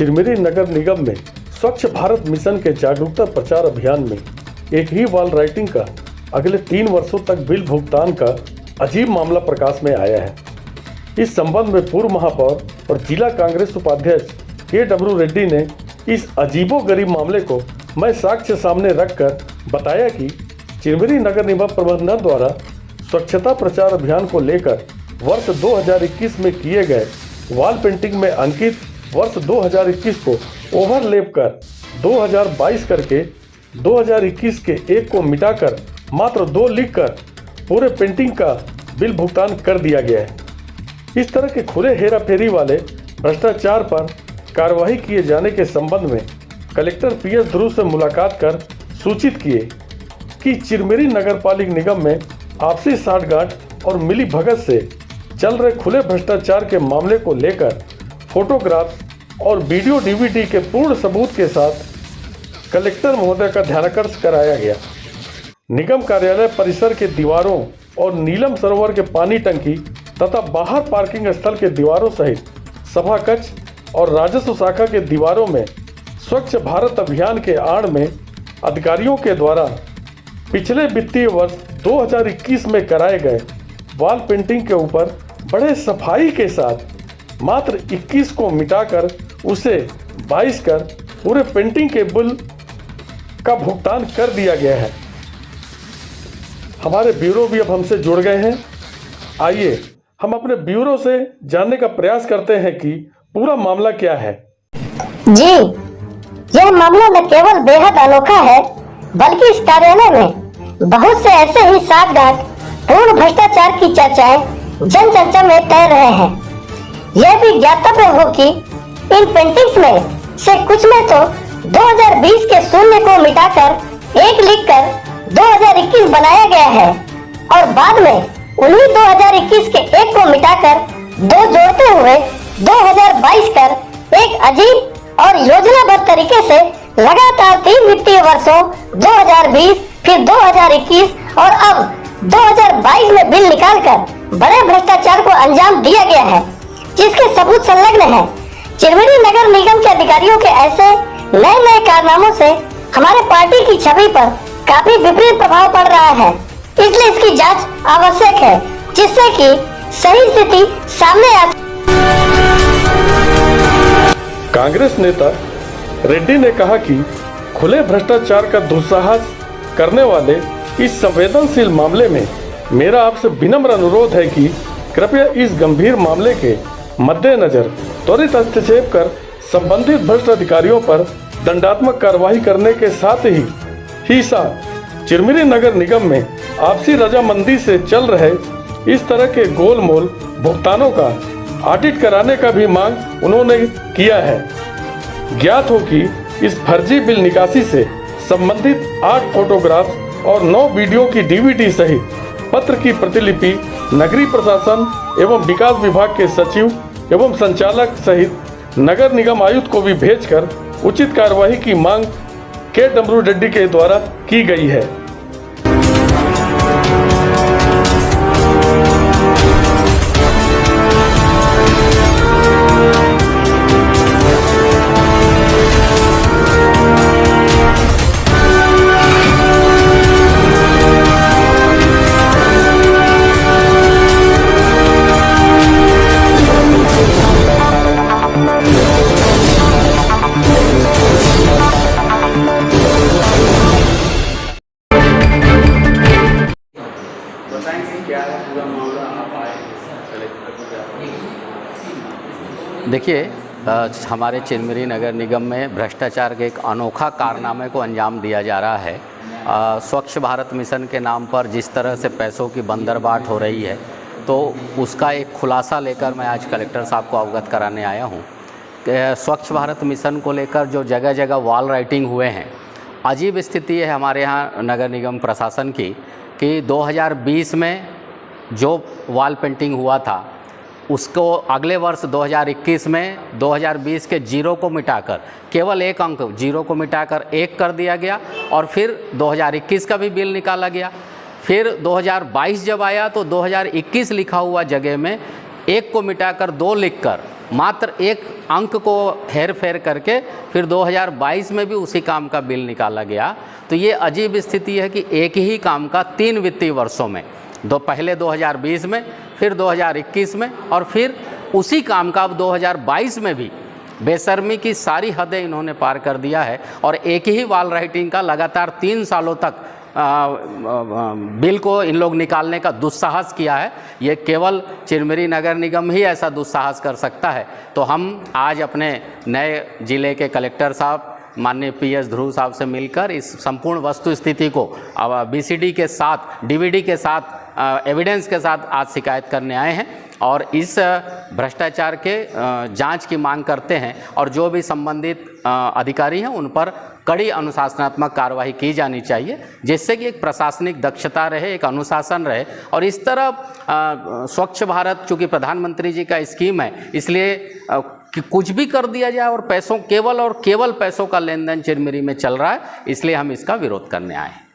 चिरमिरी नगर निगम में स्वच्छ भारत मिशन के जागरूकता प्रचार अभियान में एक ही वॉल राइटिंग का अगले 3 वर्षों तक बिल भुगतान का अजीब मामला प्रकाश में आया है। इस संबंध में पूर्व महापौर और जिला कांग्रेस उपाध्यक्ष KW रेड्डी ने इस अजीबोगरीब मामले को मैं साक्ष्य सामने रखकर बताया कि चिरमिरी नगर निगम प्रबंधन द्वारा स्वच्छता प्रचार अभियान को लेकर वर्ष 2021 में किए गए वॉल पेंटिंग में अंकित वर्ष 2021 को ओवरलैप कर 2022 करके 2021 के 1 को मिटाकर मात्र 2 लिखकर पूरे पेंटिंग का बिल भुगतान कर दिया गया है। इस तरह के खुले हेरा फेरी वाले भ्रष्टाचार पर कार्रवाई किए जाने के संबंध में कलेक्टर PS ध्रुव से मुलाकात कर सूचित किए कि चिरमिरी नगरपालिक निगम में आपसी साठगांठ और मिली भगत से चल रहे खुले भ्रष्टाचार के मामले को लेकर फोटोग्राफ्स और वीडियो DVD के पूर्ण सबूत के साथ कलेक्टर महोदय का ध्यानाकर्षण कराया गया। निगम कार्यालय परिसर के दीवारों और नीलम सरोवर के पानी टंकी तथा बाहर पार्किंग स्थल के दीवारों सहित सभा कक्ष और राजस्व शाखा के दीवारों में स्वच्छ भारत अभियान के आड़ में अधिकारियों के द्वारा पिछले वित्तीय वर्ष 2021 में कराए गए वॉल पेंटिंग के ऊपर बड़े सफाई के साथ मात्र 21 को मिटाकर उसे 22 कर पूरे पेंटिंग के बिल का भुगतान कर दिया गया है। हमारे ब्यूरो भी अब हमसे जुड़ गए हैं। आइए हम अपने ब्यूरो से जानने का प्रयास करते हैं कि पूरा मामला क्या है। जी, यह मामला न केवल बेहद अनोखा है बल्कि इस कार्यालय में बहुत से ऐसे ही साठगांठ पूर्ण भ्रष्टाचार की चर्चाएं जन चर्चा में तैर रहे हैं। यह भी ज्ञातव्य हो कि इन पेंटिंग्स में से कुछ में तो 2020 के 0 को मिटाकर 1 लिखकर 2021 बनाया गया है और बाद में उन्हीं 2021 के 1 को मिटाकर 2 जोड़ते हुए 2022 कर एक अजीब और योजनाबद्ध तरीके से लगातार 3 वित्तीय वर्षों 2020 फिर 2021 और अब 2022 में बिल निकालकर बड़े भ्रष्टाचार को अंजाम दिया गया है, जिसके सबूत संलग्न है। चिरमिरी नगर निगम के अधिकारियों के ऐसे नए नए कारनामों से हमारे पार्टी की छवि पर काफी विपरीत प्रभाव पड़ रहा है, इसलिए इसकी जांच आवश्यक है जिससे कि सही स्थिति सामने आ। कांग्रेस नेता रेड्डी ने कहा कि खुले भ्रष्टाचार का दुस्साहस करने वाले इस संवेदनशील मामले में मेरा आपसे विनम्र अनुरोध है कि कृपया इस गंभीर मामले के मद्देनजर त्वरित हस्तक्षेप कर संबंधित भ्रष्ट अधिकारियों पर दंडात्मक कार्रवाई करने के साथ ही साथ चिरमिरी नगर निगम में आपसी रजामंदी से चल रहे इस तरह के गोलमोल भुगतानों का ऑडिट कराने का भी मांग उन्होंने किया है। ज्ञात हो कि इस फर्जी बिल निकासी से संबंधित 8 फोटोग्राफ और 9 वीडियो की DVD सहित पत्र की प्रतिलिपि नगरीय प्रशासन एवं विकास विभाग के सचिव एवं संचालक सहित नगर निगम आयुक्त को भी भेजकर उचित कार्यवाही की मांग KW रेड्डी के द्वारा की गई है। देखिए, हमारे चिरमिरी नगर निगम में भ्रष्टाचार के एक अनोखा कारनामे को अंजाम दिया जा रहा है। स्वच्छ भारत मिशन के नाम पर जिस तरह से पैसों की बंदरबाट हो रही है, तो उसका एक खुलासा लेकर मैं आज कलेक्टर साहब को अवगत कराने आया हूँ। स्वच्छ भारत मिशन को लेकर जो जगह जगह वॉल राइटिंग हुए हैं, अजीब स्थिति है हमारे यहाँ नगर निगम प्रशासन की कि 2020 में जो वॉल पेंटिंग हुआ था उसको अगले वर्ष 2021 में 2020 के 0 को मिटाकर केवल 1 अंक 0 को मिटाकर 1 कर दिया गया और फिर 2021 का भी बिल निकाला गया। फिर 2022 जब आया तो 2021 लिखा हुआ जगह में एक को मिटाकर 2 लिखकर मात्र एक अंक को हेर फेर करके फिर 2022 में भी उसी काम का बिल निकाला गया। तो ये अजीब स्थिति है कि एक ही काम का 3 वित्तीय वर्षों में, पहले 2020 में, फिर 2021 में और फिर उसी काम का अब 2022 में भी बेशर्मी की सारी हदें इन्होंने पार कर दिया है। और एक ही वॉल राइटिंग का लगातार 3 सालों तक बिल को इन लोग निकालने का दुस्साहस किया है। ये केवल चिरमिरी नगर निगम ही ऐसा दुस्साहस कर सकता है। तो हम आज अपने नए जिले के कलेक्टर साहब माननीय PS ध्रुव साहब से मिलकर इस संपूर्ण वस्तु स्थिति को BCD के साथ, DVD के साथ, एविडेंस के साथ आज शिकायत करने आए हैं और इस भ्रष्टाचार के जांच की मांग करते हैं और जो भी संबंधित अधिकारी हैं उन पर कड़ी अनुशासनात्मक कार्रवाई की जानी चाहिए, जिससे कि एक प्रशासनिक दक्षता रहे, एक अनुशासन रहे। और इस तरह स्वच्छ भारत चूँकि प्रधानमंत्री जी का स्कीम है, इसलिए कि कुछ भी कर दिया जाए और पैसों केवल पैसों का लेन देन चिरमिरी में चल रहा है, इसलिए हम इसका विरोध करने आए हैं।